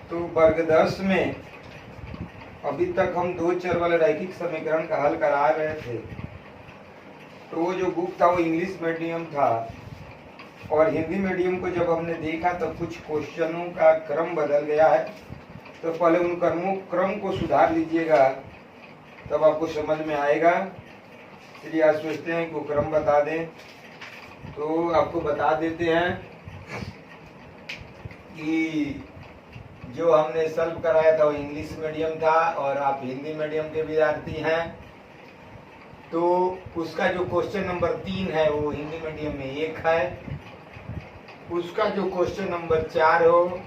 तो वर्ग 10 में अभी तक हम दो चर वाले रैखिक समीकरण का हल करा रहे थे। तो वो जो बुक था वो इंग्लिश मीडियम था और हिंदी मीडियम को जब हमने देखा तो कुछ क्वेश्चनों का क्रम बदल गया है। तो पहले उन क्रम को सुधार लीजिएगा, तब आपको समझ में आएगा। चलिए आज सोचते हैं कि क्रम बता दें। तो आपको बता देते हैं कि जो हमने सॉल्व कराया था वो इंग्लिश मीडियम था और आप हिंदी मीडियम के विद्यार्थी हैं। तो उसका जो क्वेश्चन नंबर 3 है वो हिंदी मीडियम में 1 है। उसका जो क्वेश्चन नंबर 4 हो,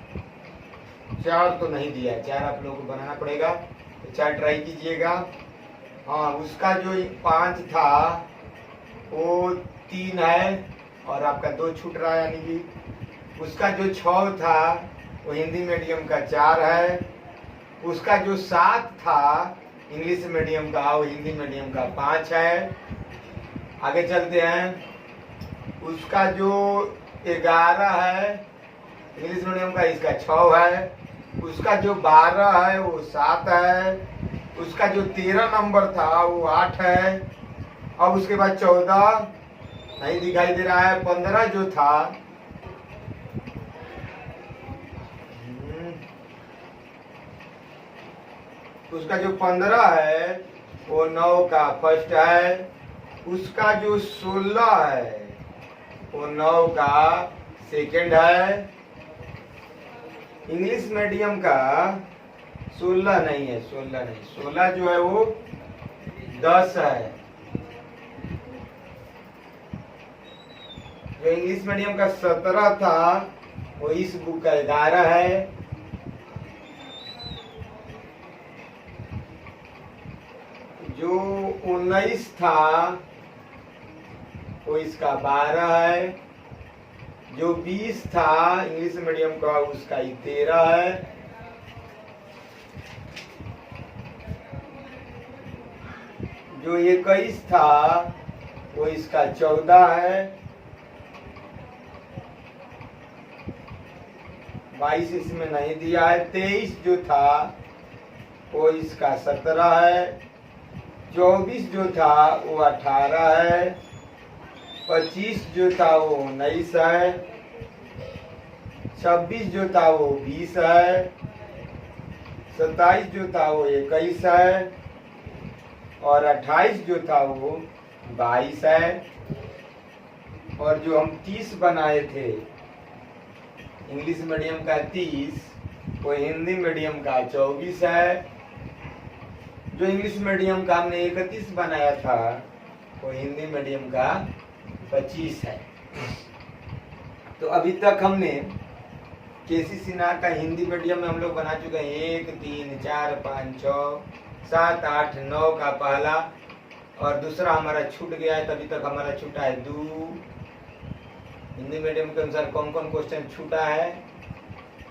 4 तो नहीं दिया है, 4 आप लोगों को बनाना पड़ेगा, तो 4 ट्राई कीजिएगा। हाँ, उसका जो 5 था वो 3 है और आपका 2 छूट रहा है, यानी कि उसका जो 6 था वो हिंदी मीडियम का 4 है। उसका जो 7 था इंग्लिश मीडियम का वो हिंदी मीडियम का 5 है। आगे चलते हैं। उसका जो 11 है इंग्लिश मीडियम का, इसका 6 है। उसका जो 12 है वो 7 है। उसका जो 13 नंबर था वो 8 है। अब उसके बाद 14 नहीं दिखाई दे रहा है। 15 जो था उसका जो 15 है वो 9 का फर्स्ट है। उसका जो 16 है वो 9 का सेकंड है। इंग्लिश मीडियम का 16 नहीं है, 16 नहीं, 16 जो है वो 10 है। जो इंग्लिश मीडियम का 17 था वो इस बुक का 11 है। जो 19 था वो इसका 12 है। जो 20 था इंग्लिश मीडियम का उसका 13 है। जो 21 था वो इसका 14 है। 22 इसमें नहीं दिया है। 23 जो था वो इसका 17 है। 24 जो था वो 18 है। 25 जो था वो 19 है। 26 जो था वो 20 है। 27 जो था वो 21 है और 28 जो था वो 22 है। और जो हम 30 बनाए थे इंग्लिश मीडियम का 30 वो हिंदी मीडियम का 24 है। जो इंग्लिश मीडियम का हमने 31 बनाया था वो हिंदी मीडियम का 25 है। तो अभी तक हमने केसी सिन्हा का हिंदी मीडियम में हम लोग बना चुके हैं 1, 3, 4, 5, 6, 7, 8, 9 का पहला और दूसरा हमारा छूट गया है। तभी तक हमारा छूटा है 2। हिंदी मीडियम के अनुसार कौन कौन क्वेश्चन छूटा है,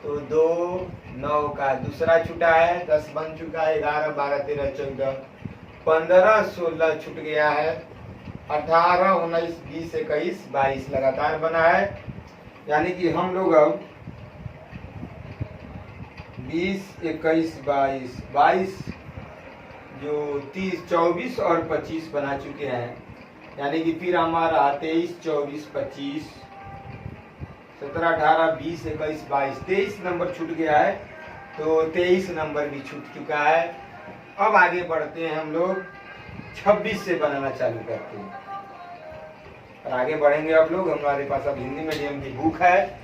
तो 2, 9 का दूसरा छूटा है, 10 बन चुका है, 11, 12, 13, 14, 15, 16 छूट गया है, 18, 19, 20, 21, 22 लगातार बना है। यानी कि हम लोग अब 20, 21, 22 जो 30, 24 और 25 बना चुके हैं। यानी कि फिर हमारा 23, 24, 25, 17, 18, 20, 21, 22, 23 नंबर छूट गया है। तो 23 नंबर भी छूट चुका है। अब आगे बढ़ते हैं, हम लोग 26 से बनाना चालू करते हैं और आगे बढ़ेंगे। आप लोग हमारे पास अब हिंदी मीडियम की बुक है,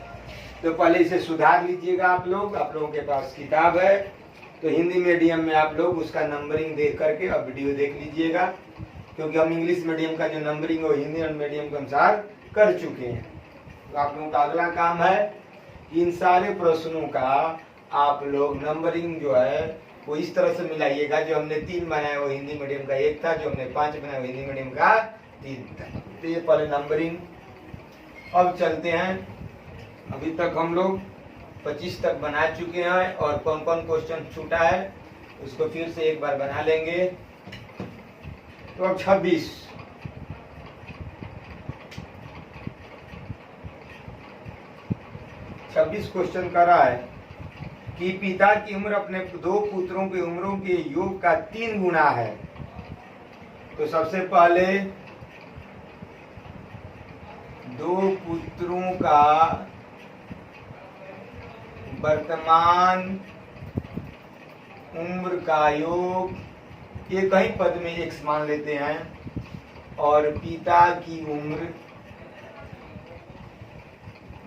तो पहले इसे सुधार लीजिएगा। आप लोगों के पास किताब है तो हिंदी मीडियम में आप लोग उसका नंबरिंग देख करके अब वीडियो देख लीजिएगा, क्योंकि हम इंग्लिश मीडियम का जो नंबरिंग है हिंदी मीडियम के अनुसार कर चुके हैं। तो आप लोगों का अगला काम है इन सारे प्रश्नों का आप लोग नंबरिंग जो है वो इस तरह से मिलाइएगा। जो हमने 3 बनाया वो हिंदी मीडियम का 1 था, जो हमने 5 बनाया वो हिंदी मीडियम का 3 था। तो ये पहले नंबरिंग। अब चलते हैं। अभी तक हम लोग 25 तक बना चुके हैं और कौन कौन क्वेश्चन छूटा है उसको फिर से एक बार बना लेंगे। तो अब 26 क्वेश्चन करा है। कि पिता की उम्र अपने दो पुत्रों की उम्रों के योग का 3 गुना है। तो सबसे पहले दो पुत्रों का वर्तमान उम्र का योग एक ही पद में x मान लेते हैं और पिता की उम्र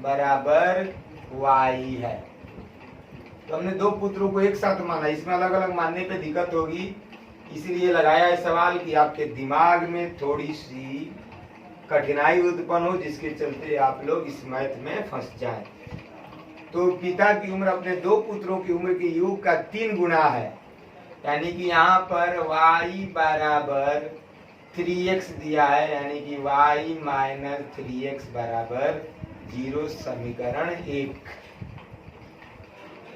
बराबर y है। तो हमने दो पुत्रों को एक साथ माना, इसमें अलग अलग मानने पे दिक्कत होगी, इसलिए लगाया है सवाल कि आपके दिमाग में थोड़ी सी कठिनाई उत्पन्न हो, जिसके चलते आप लोग इस मैथ में फंस जाएं। तो पिता की उम्र अपने दो पुत्रों की उम्र के योग का 3 गुना है, यानी कि यहाँ पर y बराबर 3x दिया है, यानी कि y माइनस 3x बराबर 0, समीकरण 1।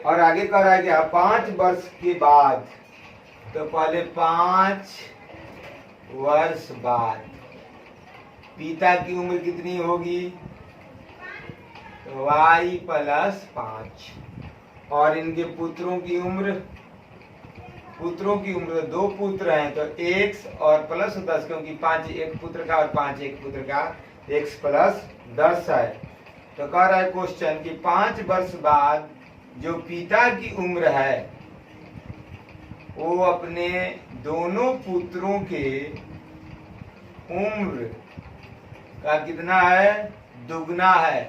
और आगे कह रहा है कि 5 वर्ष के बाद, तो पहले 5 वर्ष बाद पिता की उम्र कितनी होगी, तो y प्लस 5, और इनके पुत्रों की उम्र दो पुत्र हैं तो x और प्लस 10, क्योंकि 5 एक पुत्र का और 5 एक पुत्र का, x प्लस 10 है। तो कह रहा है क्वेश्चन कि 5 वर्ष बाद जो पिता की उम्र है वो अपने दोनों पुत्रों के उम्र का कितना है, दुगना है,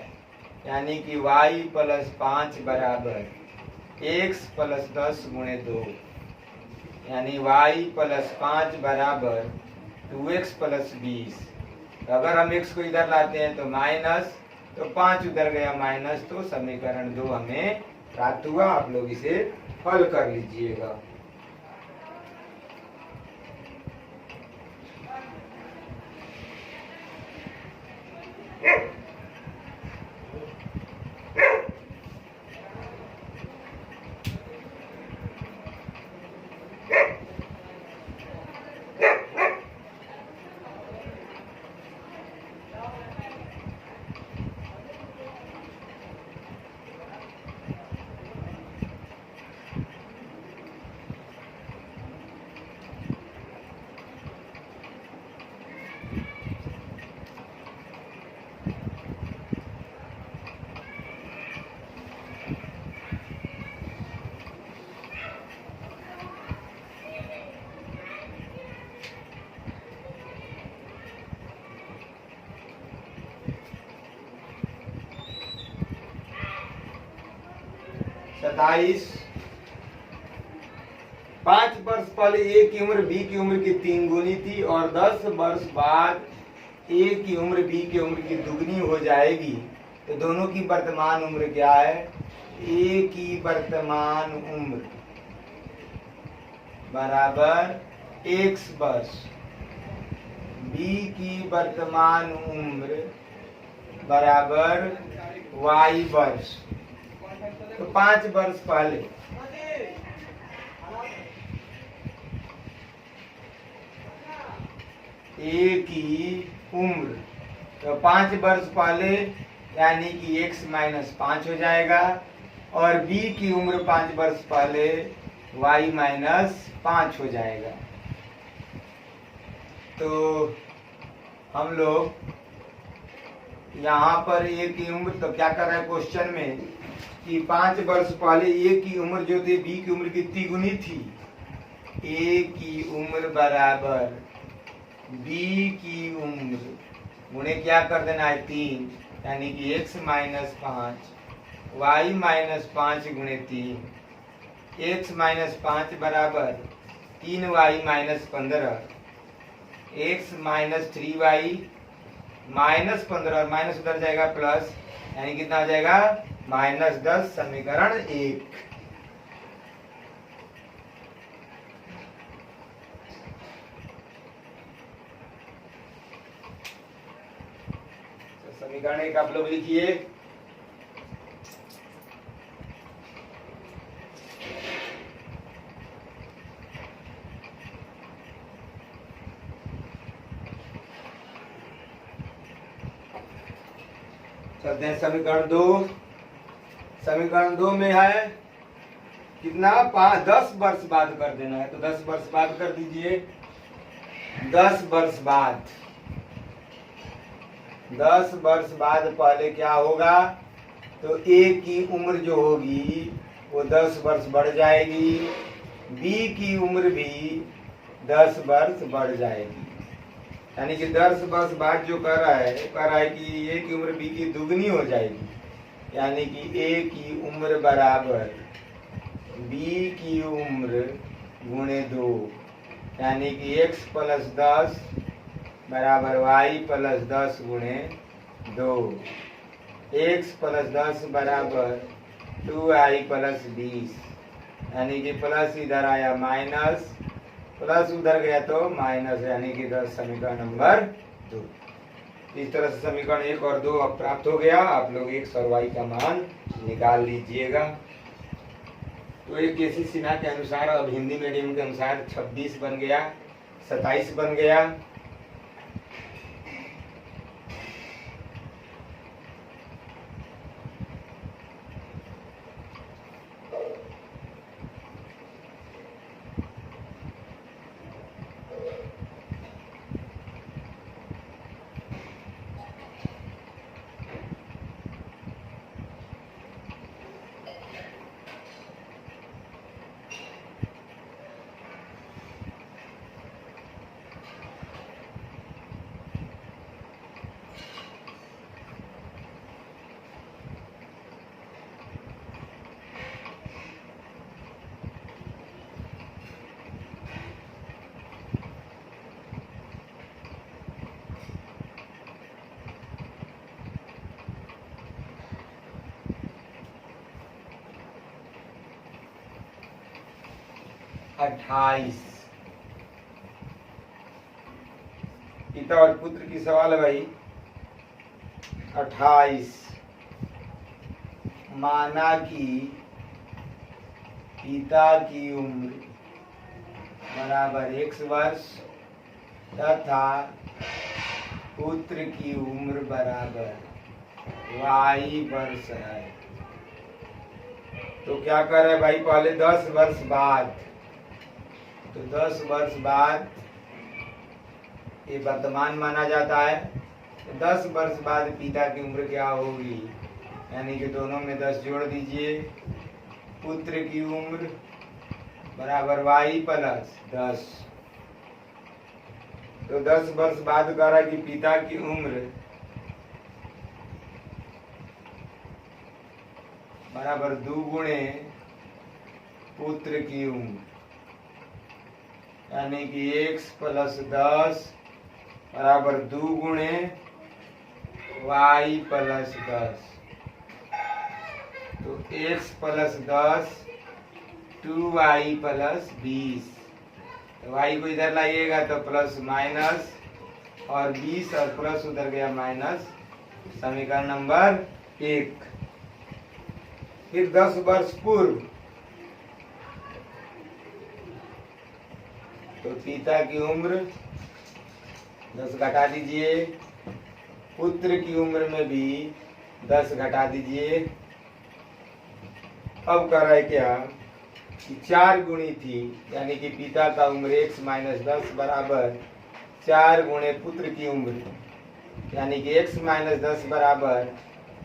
यानी कि y प्लस 5 बराबर x प्लस 10 गुणे 2, यानी y प्लस 5 बराबर 2x प्लस 20। अगर हम x को इधर लाते हैं तो माइनस, तो 5 उधर गया माइनस, तो समीकरण 2 हमें प्राप्त हुआ। आप लोग इसे हल कर लीजिएगा। सताइस, 5 वर्ष पहले ए की उम्र बी की उम्र की 3 गुनी थी और 10 वर्ष बाद ए की उम्र बी की उम्र की दुगनी हो जाएगी। तो दोनों की वर्तमान उम्र क्या है, ए की वर्तमान उम्र बराबर x वर्ष, बी की वर्तमान उम्र बराबर y वर्ष। तो 5 वर्ष पहले ए की उम्र, तो 5 वर्ष पहले यानी कि x माइनस 5 हो जाएगा, और b की उम्र 5 वर्ष पहले y माइनस 5 हो जाएगा। तो हम लोग यहाँ पर ए की उम्र, तो क्या कर रहे हैं क्वेश्चन में कि 5 वर्ष पहले ए की उम्र जो थी बी की उम्र कितनी गुनी थी, ए की उम्र बराबर बी की उम्र गुणे क्या कर देना है 3, यानी कि x माइनस 5 y माइनस 5 गुणे 3, x माइनस 5 बराबर 3y minus 15, x minus 3y minus 15, और माइनस उधर जाएगा प्लस, यानी कितना आ जाएगा माइनस 10, समीकरण 1। समीकरण 1 आप लोग लिखिए। चलते हैं समीकरण 2। समीकरण 2 में है कितना 10 वर्ष बाद कर देना है, तो 10 वर्ष बाद कर दीजिए। 10 वर्ष बाद, 10 वर्ष बाद पहले क्या होगा, तो ए की उम्र जो होगी वो 10 वर्ष बढ़ जाएगी, बी की उम्र भी 10 वर्ष बढ़ जाएगी। यानी कि 10 वर्ष बाद जो कर रहा है कि ए की उम्र बी की दुगनी हो जाएगी, यानी कि ए की उम्र बराबर बी की उम्र गुणे 2, यानी कि x प्लस 10 बराबर y प्लस 10 गुणे 2। x प्लस 10 बराबर 2y प्लस 20, यानी कि प्लस इधर आया माइनस, प्लस उधर गया तो माइनस, यानी कि 10 समीकरण नंबर 2। इस तरह से समीकरण 1 और 2 अब प्राप्त हो गया। आप लोग x और y का मान निकाल लीजिएगा। तो एक केसी सिन्हा के अनुसार, अब हिंदी मीडियम के अनुसार 26 बन गया, 27 बन गया। अट्ठाईस, पिता और पुत्र की सवाल है भाई। 28 माना कि पिता की उम्र बराबर x वर्ष तथा पुत्र की उम्र बराबर y वर्ष है। तो क्या कर रहे भाई, पहले 10 वर्ष बाद, तो 10 वर्ष बाद ये वर्तमान माना जाता है। तो 10 वर्ष बाद पिता की उम्र क्या होगी, यानी कि दोनों में 10 जोड़ दीजिए। पुत्र की उम्र बराबर y प्लस 10। तो 10 वर्ष बाद कह रहा है कि पिता की उम्र बराबर 2 गुणे पुत्र की उम्र, यानी कि x प्लस 10 बराबर 2 गुणे y प्लस 10। तो x प्लस 10 2y प्लस 20। तो y को इधर लाइएगा तो प्लस माइनस, और 20 और प्लस उधर गया माइनस, समीकरण नंबर 1। फिर 10 वर्ष पूर्व, तो पिता की उम्र 10 घटा दीजिए, पुत्र की उम्र में भी 10 घटा दीजिए। अब कर रहा है क्या कि 4 गुणी थी, यानी कि पिता का उम्र x माइनस 10 बराबर 4 गुणे पुत्र की उम्र, यानी कि x माइनस 10 बराबर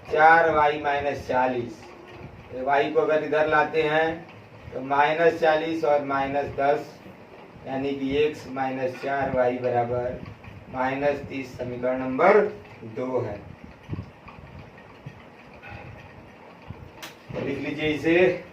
4y माइनस 40। y को अगर इधर लाते हैं तो माइनस 40 और माइनस 10, यानी कि x माइनस 4y बराबर माइनस 30, समीकरण नंबर 2 है। तो लिख लीजिए इसे।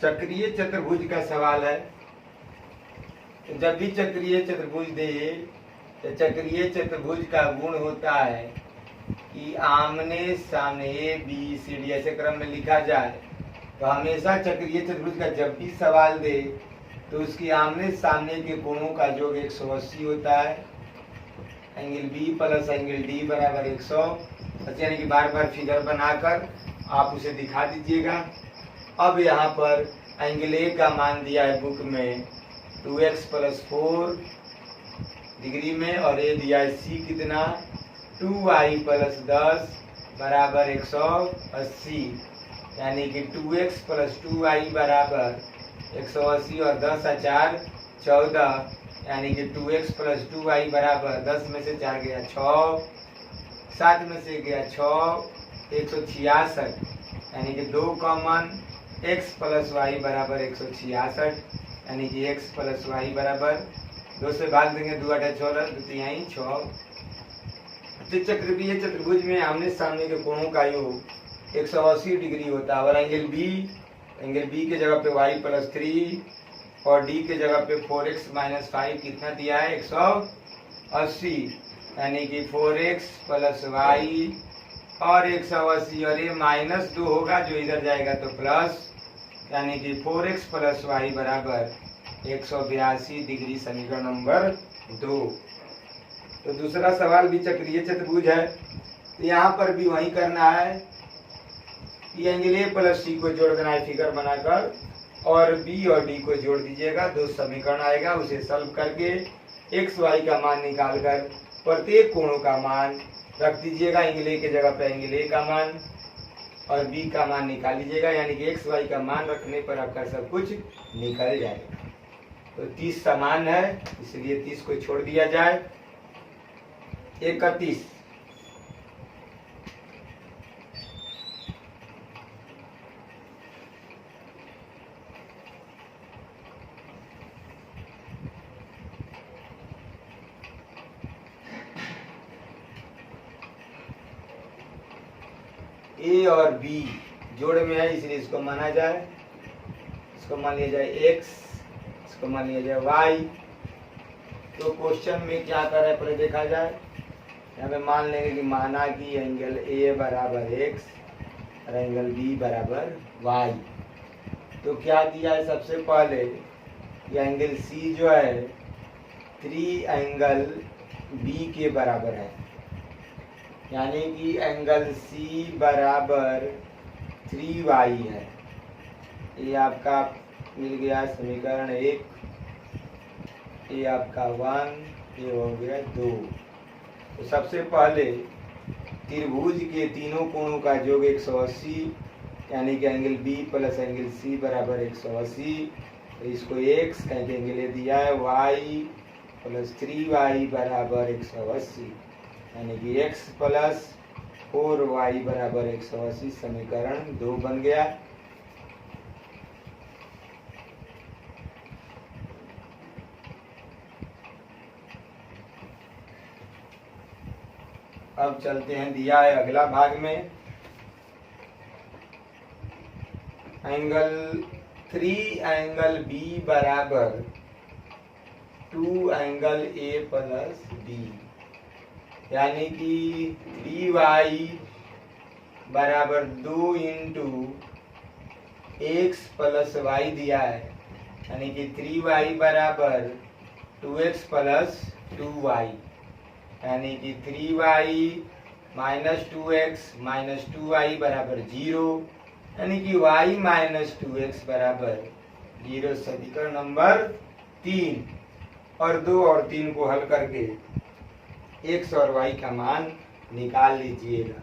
चक्रीय चतुर्भुज का सवाल है। तो जब भी चक्रीय चतुर्भुज दे तो चक्रीय चतुर्भुज का गुण होता है कि आमने सामने ए बी सी डी ऐसे क्रम में लिखा जाए। तो हमेशा चक्रीय चतुर्भुज का जब भी सवाल दे तो उसकी आमने सामने के कोणों का योग 180 होता है। Angle B plus angle D बराबर 100, यानी कि बार बार फिगर बनाकर आप उसे दिखा दीजिएगा। अब यहाँ पर एंगल ए का मान दिया है बुक में 2x + 4 डिग्री में, और ए दिया है सी कितना 2y + 10 बराबर 180, यानी कि 2x + 2y बराबर 180 और 10 और 4 14, यानी कि 2x + 2y बराबर 10 में से 4 गया 6, 7 में से गया 6, 166, यानी कि 2 कॉमन x + y बराबर 166, यानी कि x + y बराबर 2 से भाग देंगे 2 8 16 2 6। चक्रीय चतुर्भुज में आमने सामने के कोणों का योग 180 डिग्री होता है। और एंगल बी के जगह पे y + 3 और डी के जगह पे 4x - 5 कितना दिया है 180, यानी कि 4x + y और 180, और ये -2 होगा जो इधर जाएगा तो प्लस, यानी कि 4x + y बराबर 182 डिग्री, समीकरण नंबर 2। तो दूसरा सवाल भी चक्रीय चतुर्भुज है, तो यहाँ पर भी वही करना है कि एंगल ए + सी को जोड़ देना है फिगर बनाकर, और बी और डी को जोड़ दीजिएगा। 2 समीकरण आएगा, उसे सॉल्व करके एक्स वाई का मान निकालकर प्रत्येक कोणों का मान रख दीजिएगा। एंगल ए के जगह पर एंगल ए का मान और बी का मान निकाल लीजिएगा, यानी कि एक्स वाई का मान रखने पर आपका सब कुछ निकल जाएगा। तो 30 समान है, इसलिए 30 को छोड़ दिया जाए। 31 ए और बी जोड़ में है, इसलिए इसको माना जाए, इसको मान लिया जाए x, इसको मान लिया जाए y। तो क्वेश्चन में क्या कर रहा है पहले देखा जाए। यहाँ पे मान लेंगे कि माना कि एंगल ए बराबर x और एंगल बी बराबर y। तो क्या दिया है सबसे पहले कि एंगल सी जो है 3 एंगल बी के बराबर है, यानी कि एंगल सी बराबर 3y है। ये आपका मिल गया समीकरण 1, ये आपका 1, ये हो गया 2। तो सबसे पहले त्रिभुज के तीनों कोणों का योग 180, यानी कि एंगल बी + एंगल सी बराबर 180। तो इसको x कहते एंगल दिया है y + 3y बराबर 180, यानी कि x + 4y बराबर 180, समीकरण 2 बन गया। अब चलते हैं, दिया है अगला भाग में एंगल 3 एंगल बी बराबर 2 एंगल ए + बी, यानी कि 3y बराबर 2 × x + y दिया है, यानी कि 3y बराबर 2x + 2y, यानी कि 3y - 2x - 2y बराबर 0, यानी कि y - 2x बराबर 0, समीकरण नंबर 3। और 2 और 3 को हल करके x और y का मान निकाल लीजिएगा।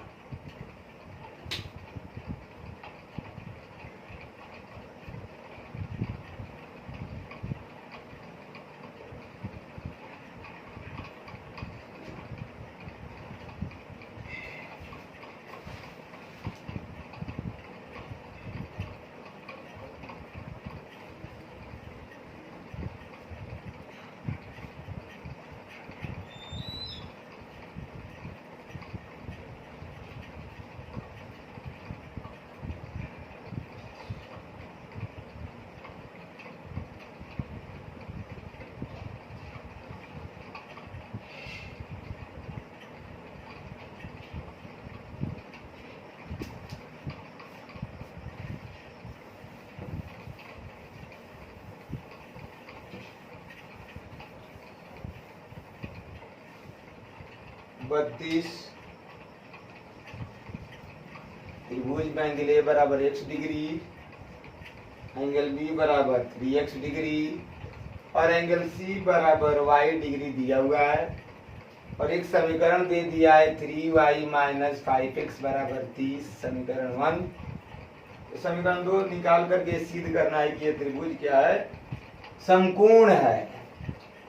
32। त्रिभुज में एंगल ए बराबर x डिग्री, एंगल बी बराबर 3x डिग्री और एंगल सी बराबर y डिग्री दिया हुआ है और एक समीकरण दे दिया है 3y माइनस 5x बराबर 30, समीकरण 1। तो समीकरण 2 निकाल करके सिद्ध करना है कि ये त्रिभुज क्या है, समकोण है।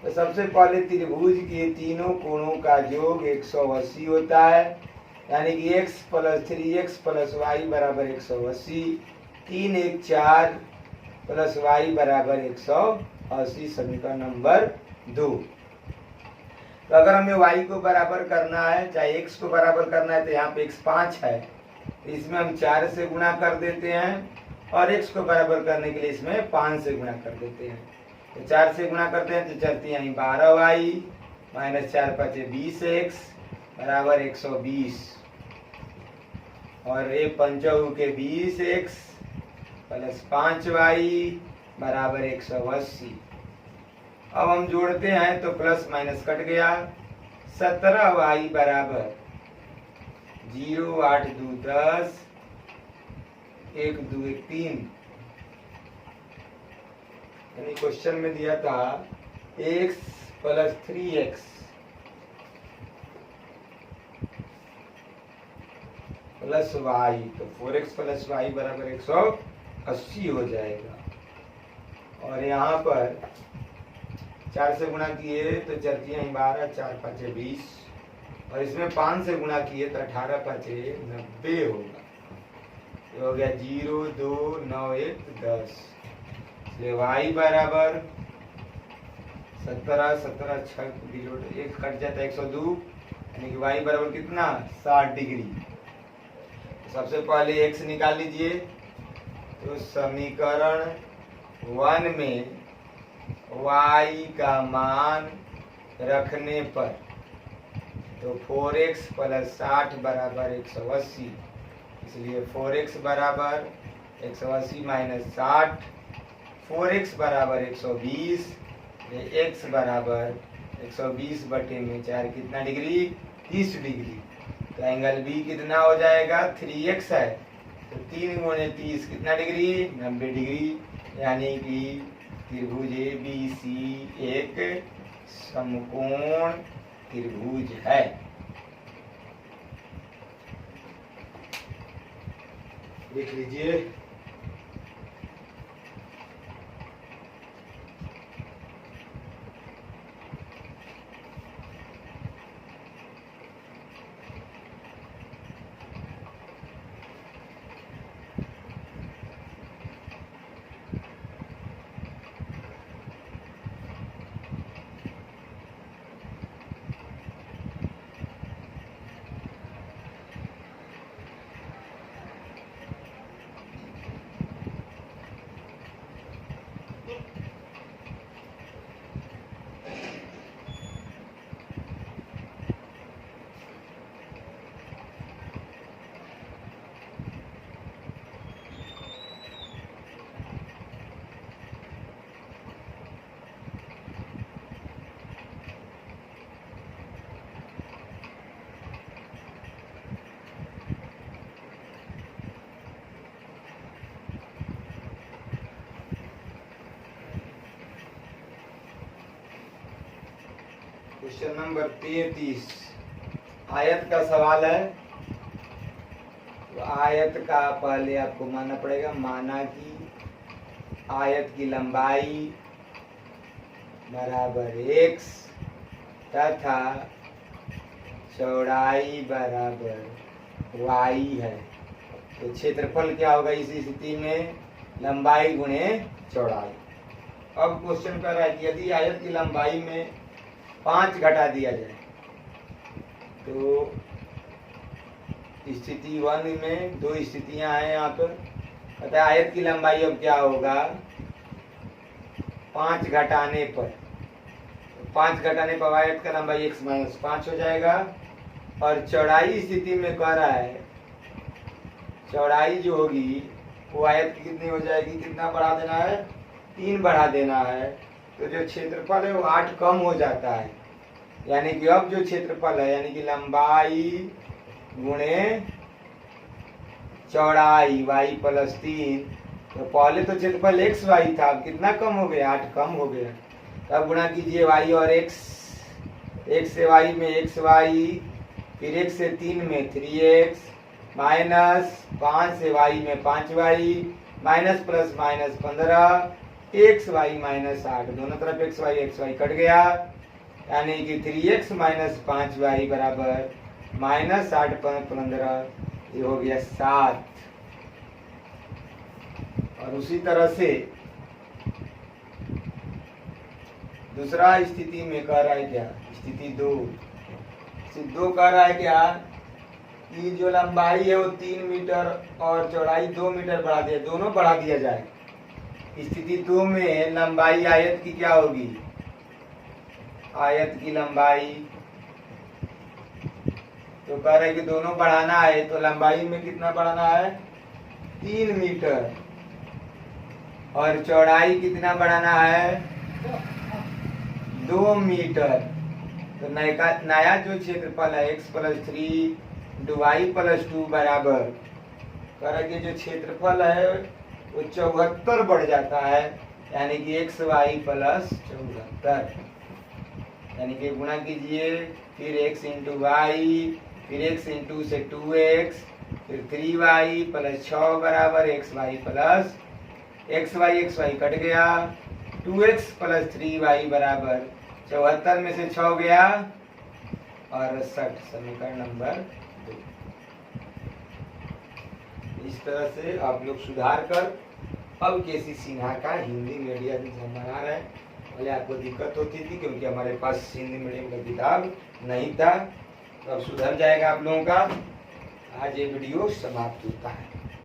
तो सबसे पहले त्रिभुज के तीनों कोणों का योग 180 होता है, यानी कि x plus 3x plus Y बराबर 180, 3 1 4 प्लस वाई बराबर 180, समीकरण नंबर 2। तो अगर हमें y को बराबर करना है, चाहे x को बराबर करना है, तो यहाँ पे x 5 है, तो इसमें हम 4 से गुणा कर देते हैं और x को बराबर करने के लिए इसमें 5 से गुणा कर देते हैं। तो 4 से गुणा करते हैं तो चलती है 12y माइनस 4 5 20x बराबर 120 और 1 5 के 20x प्लस 5y बराबर 180। अब हम जोड़ते हैं तो प्लस माइनस कट गया, 17y बराबर 0 8 2 10 1 2 1 3। यानी क्वेश्चन में दिया था x plus 3x plus y, तो 4x प्लस y बराबर 180 हो जाएगा। और यहाँ पर 4 से गुणा किए तो चलती है 12 4 5 20 और इसमें 5 से गुणा किए तो 18 5 90 होगा। ये हो गया 0 2 9 1 10, इसलिए y बराबर 17 17 6 0 1 कट जाता है 102, यानी कि y बराबर कितना 60 डिग्री। तो सबसे पहले x निकाल लीजिए। तो समीकरण 1 में y का मान रखने पर तो 4x प्लस 60 बराबर 180, इसलिए 4x बराबर 180 माइनस 60, 4x बराबर 120, x बराबर 120 बटे में 4 कितना डिग्री 30 डिग्री। तो एंगल बी कितना हो जाएगा 3x है, तो 3 गुणे 30 कितना डिग्री 90 डिग्री, यानी कि त्रिभुज ABC एक समकोण त्रिभुज है। लिख लीजिए। क्वेश्चन नंबर 33 आयत का सवाल है। तो आयत का पहले आपको मानना पड़ेगा, माना कि आयत की लंबाई बराबर x तथा चौड़ाई बराबर y है। तो क्षेत्रफल क्या होगा इस स्थिति में, लंबाई गुणे चौड़ाई। अब क्वेश्चन कर रहा है कि यदि आयत की लंबाई में 5 घटा दिया जाए तो स्थिति 1 में 2 स्थितियां हैं यहाँ पर। कहता है आयत की लंबाई अब क्या होगा 5 घटाने पर, 5 घटाने पर आयत का लंबाई x माइनस 5 हो जाएगा। और चौड़ाई स्थिति में कह रहा है चौड़ाई जो होगी वो आयत की कितनी हो जाएगी, कितना बढ़ा देना है 3 बढ़ा देना है। तो जो क्षेत्रफल है वो 8 कम हो जाता है, यानी कि अब जो क्षेत्रफल है यानी कि लंबाई गुणे चौड़ाई y प्लस 3, तो पहले तो क्षेत्रफल एक्स वाई था, अब कितना कम हो गया, 8 कम हो गया। तब गुणा कीजिए y और x, x से y में एक्स वाई, फिर x से 3 में 3x, माइनस 5 से y में 5y, minus plus minus 15, xy minus 8, दोनों तरफ xy कट गया, यानी कि 3x माइनस 5y बराबर माइनस 8 15, ये हो गया 7। और उसी तरह से दूसरा स्थिति में कह रहा है क्या, स्थिति 2 कह रहा है क्या कि जो लंबाई है वो 3 मीटर और चौड़ाई 2 मीटर बढ़ा दिया, दोनों बढ़ा दिया जाए। स्थिति 2 में लंबाई आयत की क्या होगी, आयत की लंबाई, तो कह रहे हैं कि दोनों बढ़ाना है, तो लंबाई में कितना बढ़ाना है 3 मीटर, और चौड़ाई कितना बढ़ाना है 2 मीटर। तो नया जो क्षेत्रफल है x प्लस 3 y प्लस 2 बराबर, कह रहे कि जो क्षेत्रफल है वो 74 बढ़ जाता है, यानी कि xy प्लस 74, यानी कि गुणा कीजिए, फिर x इंटू वाई, फिर x इंटू से 2x, फिर 3y प्लस 6 बराबर xy प्लस xy कट गया, 2x प्लस 3y बराबर 74 में से 6 गया 68, समीकरण नंबर 2। इस तरह से आप लोग सुधार कर अब केसी सिन्हा का हिंदी मीडियम हम बना रहे हैं। पहले आपको दिक्कत होती थी क्योंकि हमारे पास हिंदी मीडियम का किताब नहीं था, तो अब सुधर जाएगा आप लोगों का। आज ये वीडियो समाप्त होता है।